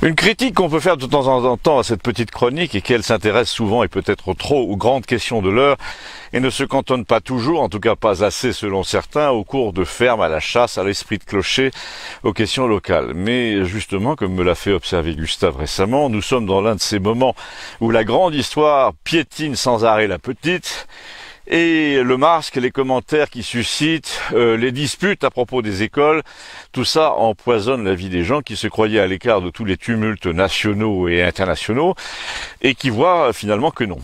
Une critique qu'on peut faire de temps en temps à cette petite chronique est qu'elle s'intéresse souvent et peut-être trop aux grandes questions de l'heure et ne se cantonne pas toujours, en tout cas pas assez selon certains, aux cours de ferme, à la chasse, à l'esprit de clocher, aux questions locales. Mais justement, comme me l'a fait observer Gustave récemment, nous sommes dans l'un de ces moments où la grande histoire piétine sans arrêt la petite. Et le masque, les commentaires qui suscitent, les disputes à propos des écoles, tout ça empoisonne la vie des gens qui se croyaient à l'écart de tous les tumultes nationaux et internationaux et qui voient finalement que non.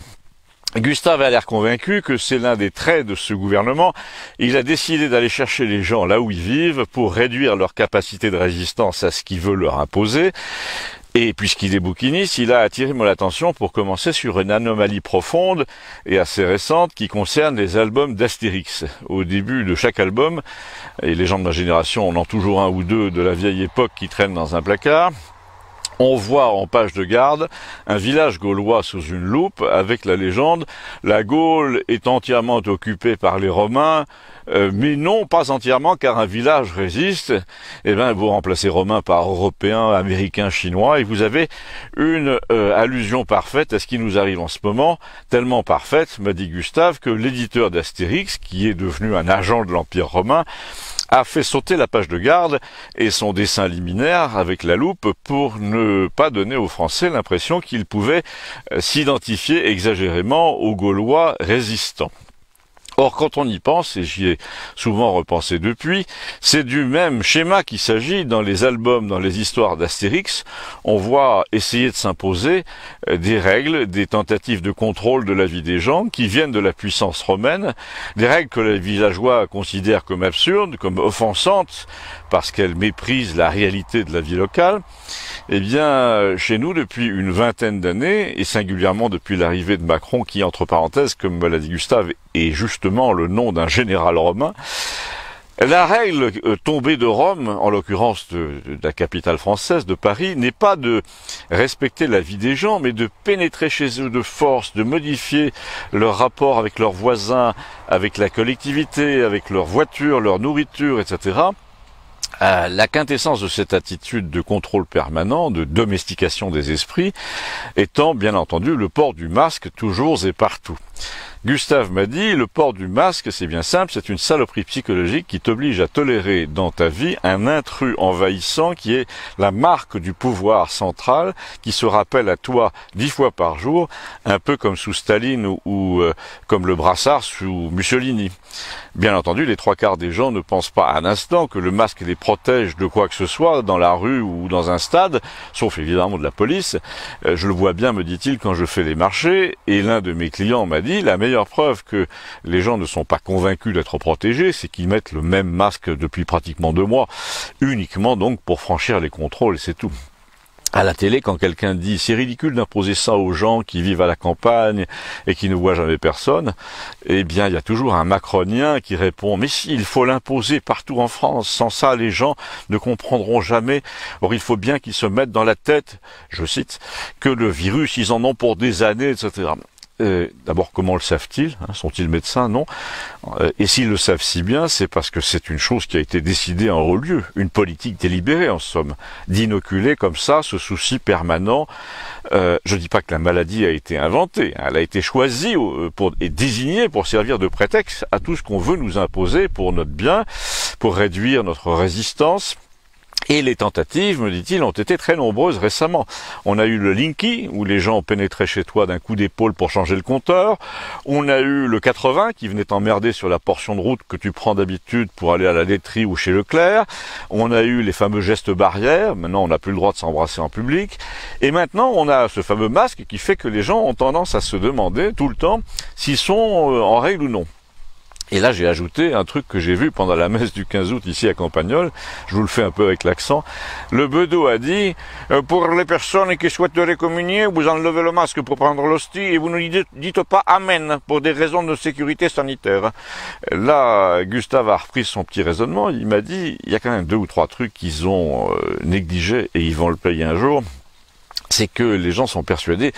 Gustave a l'air convaincu que c'est l'un des traits de ce gouvernement. Il a décidé d'aller chercher les gens là où ils vivent pour réduire leur capacité de résistance à ce qu'il veut leur imposer. Et puisqu'il est bouquiniste, il a attiré mon attention pour commencer sur une anomalie profonde et assez récente qui concerne les albums d'Astérix. Au début de chaque album, et les gens de ma génération en ont toujours un ou deux de la vieille époque qui traînent dans un placard, on voit en page de garde un village gaulois sous une loupe avec la légende « La Gaule est entièrement occupée par les Romains ». Mais non, pas entièrement, car un village résiste. Eh bien, vous remplacez Romain par Européen, Américain, Chinois, et vous avez une allusion parfaite à ce qui nous arrive en ce moment, tellement parfaite, m'a dit Gustave, que l'éditeur d'Astérix, qui est devenu un agent de l'Empire romain, a fait sauter la page de garde et son dessin liminaire avec la loupe pour ne pas donner aux Français l'impression qu'ils pouvaient s'identifier exagérément aux Gaulois résistants. Or, quand on y pense, et j'y ai souvent repensé depuis, c'est du même schéma qu'il s'agit dans les albums, dans les histoires d'Astérix. On voit essayer de s'imposer des règles, des tentatives de contrôle de la vie des gens qui viennent de la puissance romaine, des règles que les villageois considèrent comme absurdes, comme offensantes, parce qu'elles méprisent la réalité de la vie locale. Eh bien, chez nous, depuis une vingtaine d'années, et singulièrement depuis l'arrivée de Macron, qui, entre parenthèses, comme me l'a dit Gustave, est justement le nom d'un général romain, la règle tombée de Rome, en l'occurrence de la capitale française, de Paris, n'est pas de respecter la vie des gens, mais de pénétrer chez eux de force, de modifier leur rapport avec leurs voisins, avec la collectivité, avec leur voiture, leur nourriture, etc., la quintessence de cette attitude de contrôle permanent, de domestication des esprits, étant bien entendu le port du masque toujours et partout. Gustave m'a dit, le port du masque, c'est bien simple, c'est une saloperie psychologique qui t'oblige à tolérer dans ta vie un intrus envahissant qui est la marque du pouvoir central, qui se rappelle à toi 10 fois par jour, un peu comme sous Staline ou comme le brassard sous Mussolini. Bien entendu, les 3/4 des gens ne pensent pas un instant que le masque les protège de quoi que ce soit dans la rue ou dans un stade, sauf évidemment de la police. Je le vois bien, me dit-il, quand je fais les marchés, et l'un de mes clients m'a dit, la meilleure preuve que les gens ne sont pas convaincus d'être protégés, c'est qu'ils mettent le même masque depuis pratiquement 2 mois, uniquement donc pour franchir les contrôles, c'est tout. À la télé, quand quelqu'un dit « c'est ridicule d'imposer ça aux gens qui vivent à la campagne et qui ne voient jamais personne », eh bien, il y a toujours un macronien qui répond « mais si, il faut l'imposer partout en France, sans ça, les gens ne comprendront jamais. Or, il faut bien qu'ils se mettent dans la tête, je cite, que le virus, ils en ont pour des années, etc. » D'abord, comment le savent-ils? Sont-ils médecins? Non. Et s'ils le savent si bien, c'est parce que c'est une chose qui a été décidée en haut lieu, une politique délibérée en somme, d'inoculer comme ça ce souci permanent. Je dis pas que la maladie a été inventée, elle a été choisie et désignée pour servir de prétexte à tout ce qu'on veut nous imposer pour notre bien, pour réduire notre résistance. Et les tentatives, me dit-il, ont été très nombreuses récemment. On a eu le Linky, où les gens pénétraient chez toi d'un coup d'épaule pour changer le compteur. On a eu le 80, qui venait t'emmerder sur la portion de route que tu prends d'habitude pour aller à la laiterie ou chez Leclerc. On a eu les fameux gestes barrières. Maintenant, on n'a plus le droit de s'embrasser en public. Et maintenant, on a ce fameux masque qui fait que les gens ont tendance à se demander tout le temps s'ils sont en règle ou non. Et là, j'ai ajouté un truc que j'ai vu pendant la messe du 15 août ici à Campagnole. Je vous le fais un peu avec l'accent. Le bedeau a dit pour les personnes qui souhaiteraient communier, vous enlevez le masque pour prendre l'hostie et vous ne dites pas Amen pour des raisons de sécurité sanitaire. » Là, Gustave a repris son petit raisonnement. Il m'a dit il y a quand même 2 ou 3 trucs qu'ils ont négligés et ils vont le payer un jour. c'est que les gens sont persuadés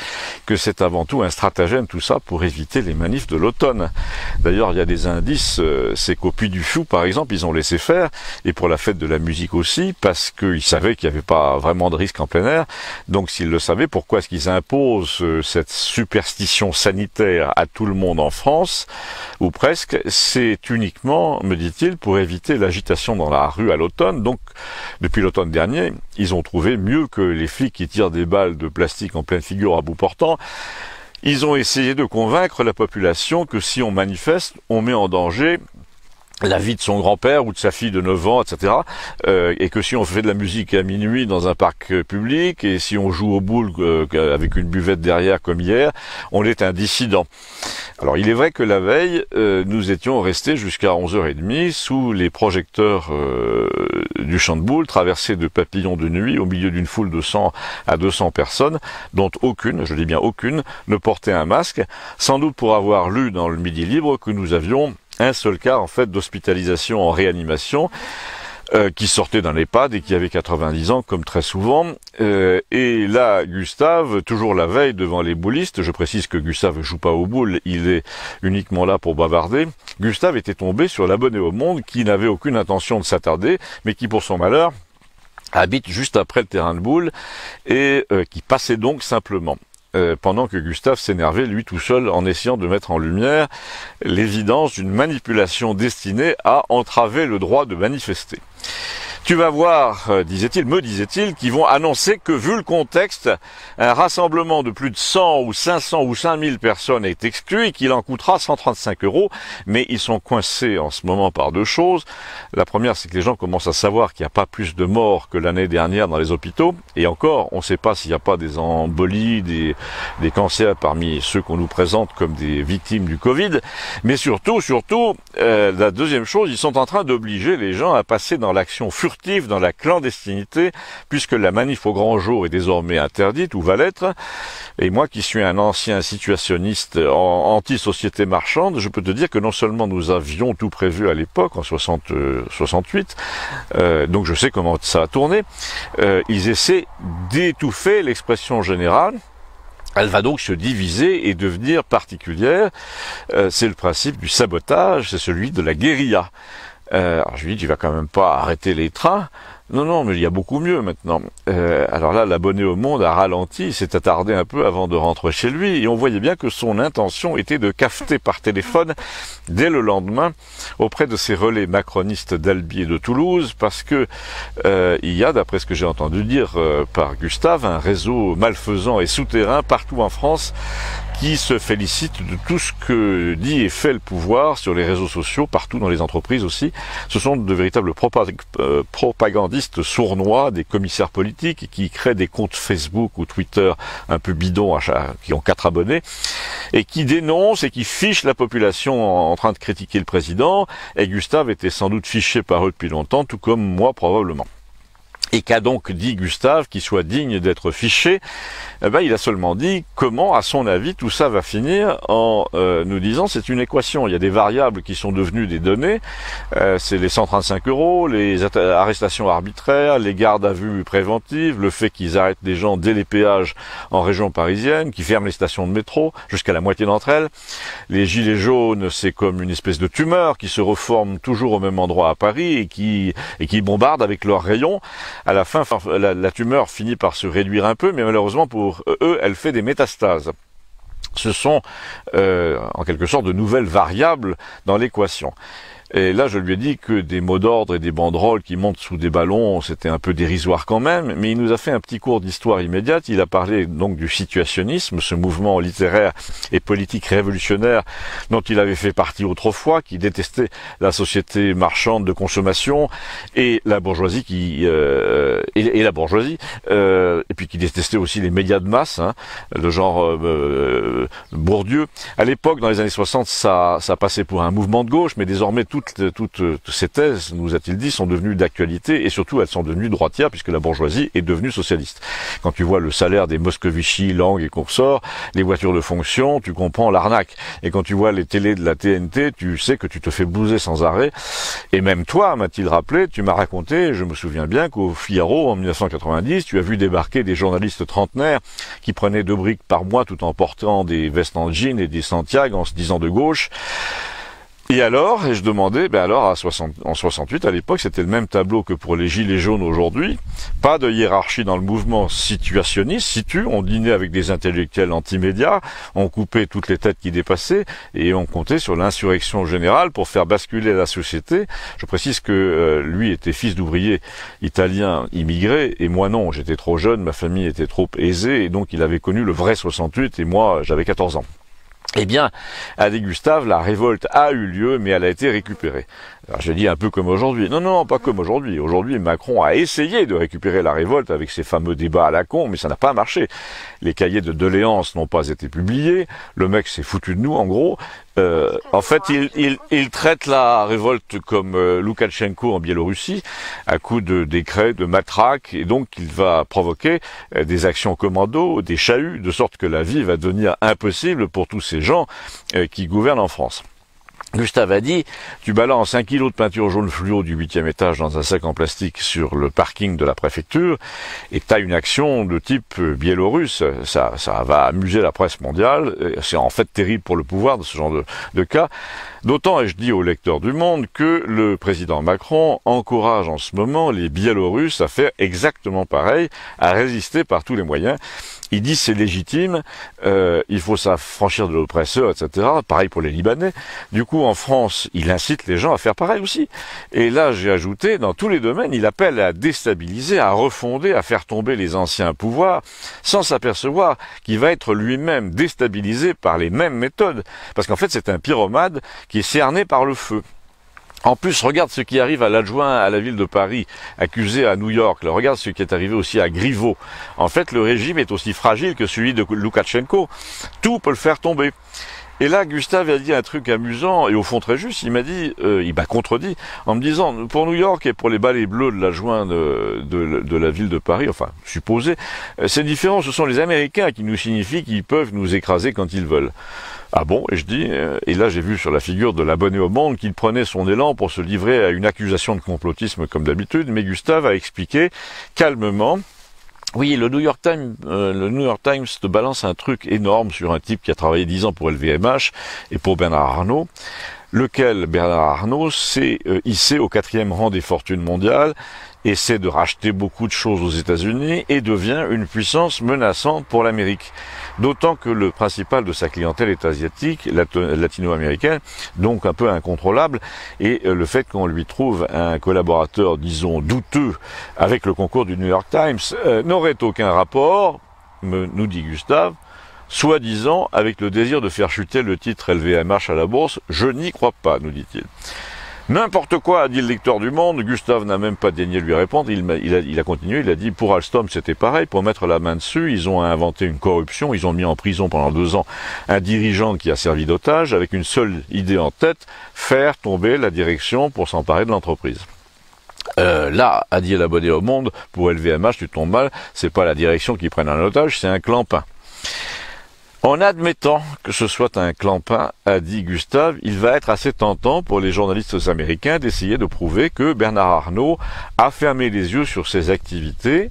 que c'est avant tout un stratagème, tout ça, pour éviter les manifs de l'automne. D'ailleurs, il y a des indices, c'est qu'au Puy du Fou, par exemple, ils ont laissé faire, et pour la fête de la musique aussi, parce qu'ils savaient qu'il n'y avait pas vraiment de risque en plein air. Donc, s'ils le savaient, pourquoi est-ce qu'ils imposent cette superstition sanitaire à tout le monde en France, ou presque? C'est uniquement, me dit-il, pour éviter l'agitation dans la rue à l'automne. Donc, depuis l'automne dernier, ils ont trouvé mieux que les flics qui tirent des balles de plastique en pleine figure à bout portant. Ils ont essayé de convaincre la population que si on manifeste, on met en danger la vie de son grand-père ou de sa fille de 9 ans, etc. Et que si on fait de la musique à minuit dans un parc public, et si on joue aux boules avec une buvette derrière comme hier, on est un dissident. Alors il est vrai que la veille, nous étions restés jusqu'à 11h30 sous les projecteurs du champ de boules, traversés de papillons de nuit, au milieu d'une foule de 100 à 200 personnes, dont aucune, je dis bien aucune, ne portait un masque, sans doute pour avoir lu dans le Midi Libre que nous avions un seul cas en fait d'hospitalisation en réanimation qui sortait d'un EHPAD et qui avait 90 ans comme très souvent. Et là, Gustave, toujours la veille devant les boulistes, je précise que Gustave ne joue pas aux boules, il est uniquement là pour bavarder, Gustave était tombé sur l'abonné au Monde qui n'avait aucune intention de s'attarder, mais qui pour son malheur habite juste après le terrain de boules et qui passait donc simplement. Pendant que Gustave s'énervait, lui tout seul, en essayant de mettre en lumière l'évidence d'une manipulation destinée à entraver le droit de manifester. Tu vas voir, me disait-il, qu'ils vont annoncer que, vu le contexte, un rassemblement de plus de 100 ou 500 ou 5000 personnes est exclu et qu'il en coûtera 135 €. Mais ils sont coincés en ce moment par deux choses. La première, c'est que les gens commencent à savoir qu'il n'y a pas plus de morts que l'année dernière dans les hôpitaux. Et encore, on ne sait pas s'il n'y a pas des embolies, des cancers parmi ceux qu'on nous présente comme des victimes du Covid. Mais surtout, la deuxième chose, ils sont en train d'obliger les gens à passer dans l'action furtive, dans la clandestinité, puisque la manif au grand jour est désormais interdite, ou va l'être. Et moi qui suis un ancien situationniste anti-société marchande, je peux te dire que non seulement nous avions tout prévu à l'époque, en 68, donc je sais comment ça a tourné, ils essaient d'étouffer l'expression générale. Elle va donc se diviser et devenir particulière. C'est le principe du sabotage, c'est celui de la guérilla. Alors je lui dis, tu vas quand même pas arrêter les trains. Non, mais il y a beaucoup mieux maintenant. Alors là, l'abonné au Monde a ralenti, s'est attardé un peu avant de rentrer chez lui, et on voyait bien que son intention était de cafeter par téléphone dès le lendemain auprès de ces relais macronistes d'Albi et de Toulouse, parce que il y a, d'après ce que j'ai entendu dire par Gustave, un réseau malfaisant et souterrain partout en France qui se félicite de tout ce que dit et fait le pouvoir sur les réseaux sociaux, partout dans les entreprises aussi. Ce sont de véritables propagandistes sournois, des commissaires politiques qui créent des comptes Facebook ou Twitter un peu bidons, qui ont 4 abonnés, et qui dénoncent et qui fichent la population en train de critiquer le président. Et Gustave était sans doute fiché par eux depuis longtemps, tout comme moi probablement. Et qu'a donc dit Gustave qui soit digne d'être fiché? Il a seulement dit comment, à son avis, tout ça va finir en nous disant c'est une équation. Il y a des variables qui sont devenues des données. C'est les 135 €, les arrestations arbitraires, les gardes à vue préventives, le fait qu'ils arrêtent des gens dès les péages en région parisienne, qu'ils ferment les stations de métro, jusqu'à la moitié d'entre elles. Les gilets jaunes, c'est comme une espèce de tumeur qui se reforme toujours au même endroit à Paris et qui bombarde avec leurs rayons. À la fin, la tumeur finit par se réduire un peu, mais malheureusement pour eux, elle fait des métastases. Ce sont en quelque sorte de nouvelles variables dans l'équation. Et là, je lui ai dit que des mots d'ordre et des banderoles qui montent sous des ballons, c'était un peu dérisoire quand même, mais il nous a fait un petit cours d'histoire immédiate. Il a parlé donc du situationnisme, ce mouvement littéraire et politique révolutionnaire dont il avait fait partie autrefois, qui détestait la société marchande de consommation et la bourgeoisie et puis qui détestait aussi les médias de masse, le genre Bourdieu. À l'époque, dans les années 60, ça passait pour un mouvement de gauche, mais désormais tout toutes ces thèses, nous a-t-il dit, sont devenues d'actualité et surtout elles sont devenues droitières puisque la bourgeoisie est devenue socialiste. Quand tu vois le salaire des Moscovici, Lang et consorts, les voitures de fonction, tu comprends l'arnaque. Et quand tu vois les télés de la TNT, tu sais que tu te fais blouser sans arrêt. Et même toi, m'a-t-il rappelé, tu m'as raconté, je me souviens bien qu'au Figaro en 1990, tu as vu débarquer des journalistes trentenaires qui prenaient 2 briques par mois tout en portant des vestes en jean et des Santiago en se disant de gauche. Et alors, et je demandais, en 68, à l'époque, c'était le même tableau que pour les gilets jaunes aujourd'hui. Pas de hiérarchie dans le mouvement situationniste, on dînait avec des intellectuels anti-médias, on coupait toutes les têtes qui dépassaient, et on comptait sur l'insurrection générale pour faire basculer la société. Je précise que lui était fils d'ouvrier italien immigré, et moi non, j'étais trop jeune, ma famille était trop aisée, et donc il avait connu le vrai 68, et moi j'avais 14 ans. Eh bien, a dit Gustave, la révolte a eu lieu, mais elle a été récupérée. Alors je dis un peu comme aujourd'hui. Non, pas comme aujourd'hui. Aujourd'hui, Macron a essayé de récupérer la révolte avec ses fameux débats à la con, mais ça n'a pas marché. Les cahiers de doléances n'ont pas été publiés. Le mec s'est foutu de nous, en gros. En fait, il traite la révolte comme Loukachenko en Biélorussie, à coup de décrets, de matraques, et donc il va provoquer des actions commando, des chahuts, de sorte que la vie va devenir impossible pour tous ces gens qui gouvernent en France. Gustave a dit, tu balances 1 kilo de peinture jaune fluo du 8e étage dans un sac en plastique sur le parking de la préfecture, et t'as une action de type biélorusse, ça va amuser la presse mondiale, c'est en fait terrible pour le pouvoir de ce genre de cas. D'autant, et je dis aux lecteurs du Monde, que le président Macron encourage en ce moment les Biélorusses à faire exactement pareil, à résister par tous les moyens. Il dit c'est légitime, il faut s'affranchir de l'oppresseur, etc. Pareil pour les Libanais. Du coup, en France, il incite les gens à faire pareil aussi. Et là, j'ai ajouté, dans tous les domaines, il appelle à déstabiliser, à refonder, à faire tomber les anciens pouvoirs, sans s'apercevoir qu'il va être lui-même déstabilisé par les mêmes méthodes. Parce qu'en fait, c'est un pyromane qui est cerné par le feu. En plus, regarde ce qui arrive à l'adjoint à la ville de Paris, accusé à New York. Là, regarde ce qui est arrivé aussi à Griveaux. En fait, le régime est aussi fragile que celui de Loukachenko. Tout peut le faire tomber. Et là, Gustave a dit un truc amusant, et au fond très juste, il m'a dit, il m'a contredit, en me disant, pour New York et pour les balais bleus de l'adjoint de la ville de Paris, enfin, supposé, c'est différent, ce sont les Américains qui nous signifient qu'ils peuvent nous écraser quand ils veulent. Ah bon, et je dis, et là j'ai vu sur la figure de l'abonné au Monde qu'il prenait son élan pour se livrer à une accusation de complotisme comme d'habitude, mais Gustave a expliqué calmement. Oui, le New York Times te balance un truc énorme sur un type qui a travaillé 10 ans pour LVMH et pour Bernard Arnault, lequel Bernard Arnault s'est hissé au 4e rang des fortunes mondiales, essaie de racheter beaucoup de choses aux États-Unis et devient une puissance menaçante pour l'Amérique. D'autant que le principal de sa clientèle est asiatique, latino-américaine, donc un peu incontrôlable, et le fait qu'on lui trouve un collaborateur, disons, douteux avec le concours du New York Times n'aurait aucun rapport, nous dit Gustave, soi-disant avec le désir de faire chuter le titre LVMH à la bourse. Je n'y crois pas, nous dit-il. N'importe quoi, a dit le lecteur du Monde. Gustave n'a même pas daigné lui répondre. Il a continué, il a dit, pour Alstom, c'était pareil. Pour mettre la main dessus, ils ont inventé une corruption. Ils ont mis en prison pendant 2 ans un dirigeant qui a servi d'otage avec une seule idée en tête, faire tomber la direction pour s'emparer de l'entreprise. Là, a dit l'abonné au Monde, pour LVMH, tu tombes mal, c'est pas la direction qui prenne un otage, c'est un clampin. En admettant que ce soit un clampin, a dit Gustave, il va être assez tentant pour les journalistes américains d'essayer de prouver que Bernard Arnault a fermé les yeux sur ses activités.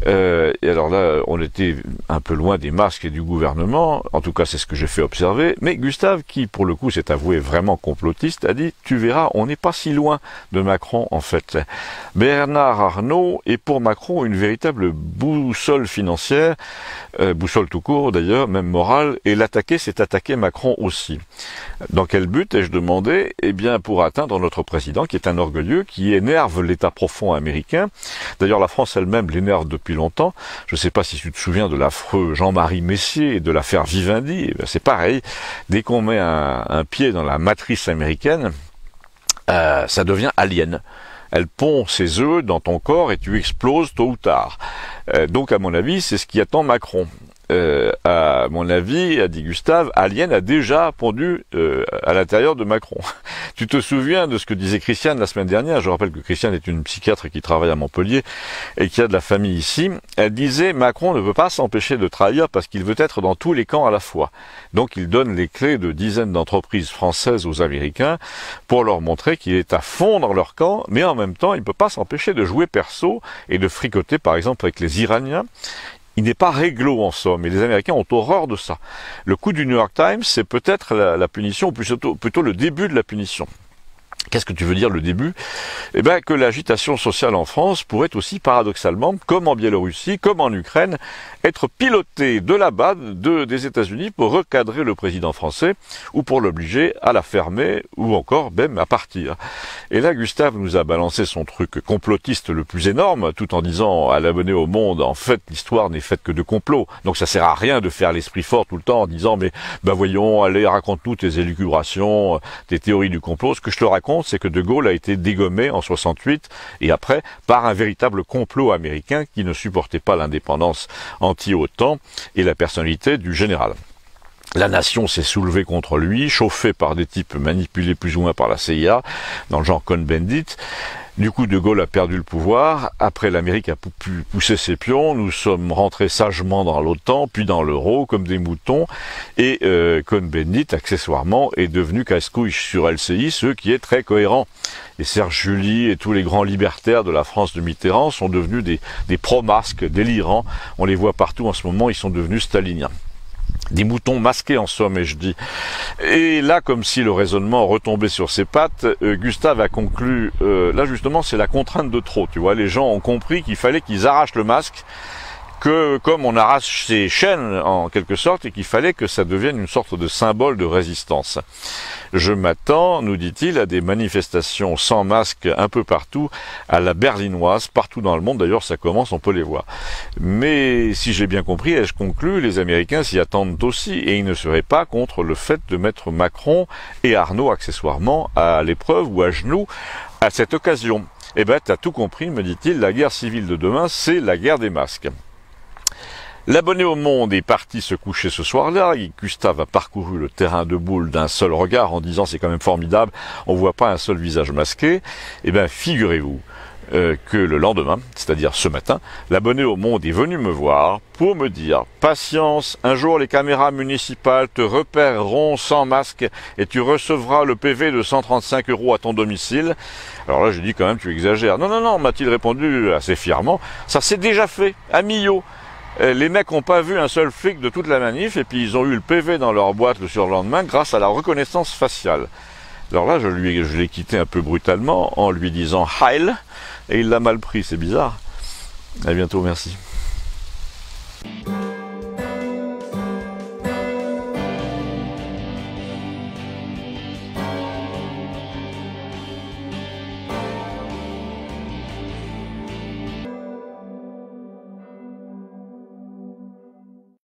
Et alors là, on était un peu loin des masques et du gouvernement, en tout cas c'est ce que j'ai fait observer, mais Gustave, qui pour le coup s'est avoué vraiment complotiste, a dit, tu verras, on n'est pas si loin de Macron en fait. Bernard Arnault est pour Macron une véritable boussole financière, boussole tout court d'ailleurs, même morale, et l'attaquer c'est attaquer Macron aussi. Dans quel but ai-je demandé? Eh bien pour atteindre notre président qui est un orgueilleux, qui énerve l'état profond américain. D'ailleurs la France elle-même l'énerve depuis longtemps. Je ne sais pas si tu te souviens de l'affreux Jean-Marie Messier et de l'affaire Vivendi. Eh c'est pareil. Dès qu'on met un pied dans la matrice américaine, ça devient alien. Elle pond ses œufs dans ton corps et tu exploses tôt ou tard. Donc à mon avis, c'est ce qui attend Macron. à mon avis, a dit Gustave, Alien a déjà pondu à l'intérieur de Macron. Tu te souviens de ce que disait Christiane la semaine dernière? Je rappelle que Christiane est une psychiatre qui travaille à Montpellier et qui a de la famille ici. Elle disait Macron ne peut pas s'empêcher de trahir parce qu'il veut être dans tous les camps à la fois. Donc il donne les clés de dizaines d'entreprises françaises aux Américains pour leur montrer qu'il est à fond dans leur camp, mais en même temps il ne peut pas s'empêcher de jouer perso et de fricoter par exemple avec les Iraniens. Il n'est pas réglo en somme, et les Américains ont horreur de ça. Le coup du New York Times, c'est peut-être la punition, ou plutôt le début de la punition. Qu'est-ce que tu veux dire le début? Eh bien que l'agitation sociale en France pourrait aussi paradoxalement, comme en Biélorussie, comme en Ukraine, être pilotée de là-bas, des États-Unis, pour recadrer le président français, ou pour l'obliger à la fermer, ou encore même à partir. Et là, Gustave nous a balancé son truc complotiste le plus énorme, tout en disant à l'abonné au Monde, en fait, l'histoire n'est faite que de complots. Donc ça sert à rien de faire l'esprit fort tout le temps en disant, mais voyons, allez, raconte-nous tes élucubrations, tes théories du complot. Ce que je te raconte, c'est que De Gaulle a été dégommé en 68 et après par un véritable complot américain qui ne supportait pas l'indépendance anti-OTAN et la personnalité du général. La nation s'est soulevée contre lui, chauffée par des types manipulés plus ou moins par la CIA, dans le genre Cohn-Bendit. Du coup, De Gaulle a perdu le pouvoir. Après, l'Amérique a pu pousser ses pions. Nous sommes rentrés sagement dans l'OTAN, puis dans l'euro, comme des moutons. Et Cohn-Bendit, accessoirement, est devenu casse-couille sur LCI, ce qui est très cohérent. Et Serge July et tous les grands libertaires de la France de Mitterrand sont devenus des pro-masques délirants. On les voit partout en ce moment, ils sont devenus staliniens. Des moutons masqués en somme, et je dis. Et là, comme si le raisonnement retombait sur ses pattes, Gustave a conclu, là justement c'est la contrainte de trop, tu vois, les gens ont compris qu'il fallait qu'ils arrachent le masque, que comme on arrache ses chaînes en quelque sorte, et qu'il fallait que ça devienne une sorte de symbole de résistance. Je m'attends, nous dit-il, à des manifestations sans masque un peu partout, à la berlinoise, partout dans le monde, d'ailleurs ça commence, on peut les voir. Mais si j'ai bien compris, et je conclus, les Américains s'y attendent aussi, et ils ne seraient pas contre le fait de mettre Macron et Arnaud accessoirement à l'épreuve ou à genoux à cette occasion. Eh ben, t'as tout compris, me dit-il, la guerre civile de demain, c'est la guerre des masques. L'abonné au Monde est parti se coucher ce soir-là, et Gustave a parcouru le terrain de boule d'un seul regard en disant c'est quand même formidable, on voit pas un seul visage masqué. Eh bien, figurez-vous que le lendemain, c'est-à-dire ce matin, l'abonné au Monde est venu me voir pour me dire « Patience, un jour les caméras municipales te repéreront sans masque et tu recevras le PV de 135 € à ton domicile. » Alors là, j'ai dit quand même, tu exagères. « Non, non, non, m'a-t-il répondu assez fièrement, ça s'est déjà fait, à Millau. Les mecs n'ont pas vu un seul flic de toute la manif et puis ils ont eu le PV dans leur boîte le surlendemain grâce à la reconnaissance faciale. » Alors là, je l'ai quitté un peu brutalement en lui disant « Heil » et il l'a mal pris, c'est bizarre. À bientôt, merci.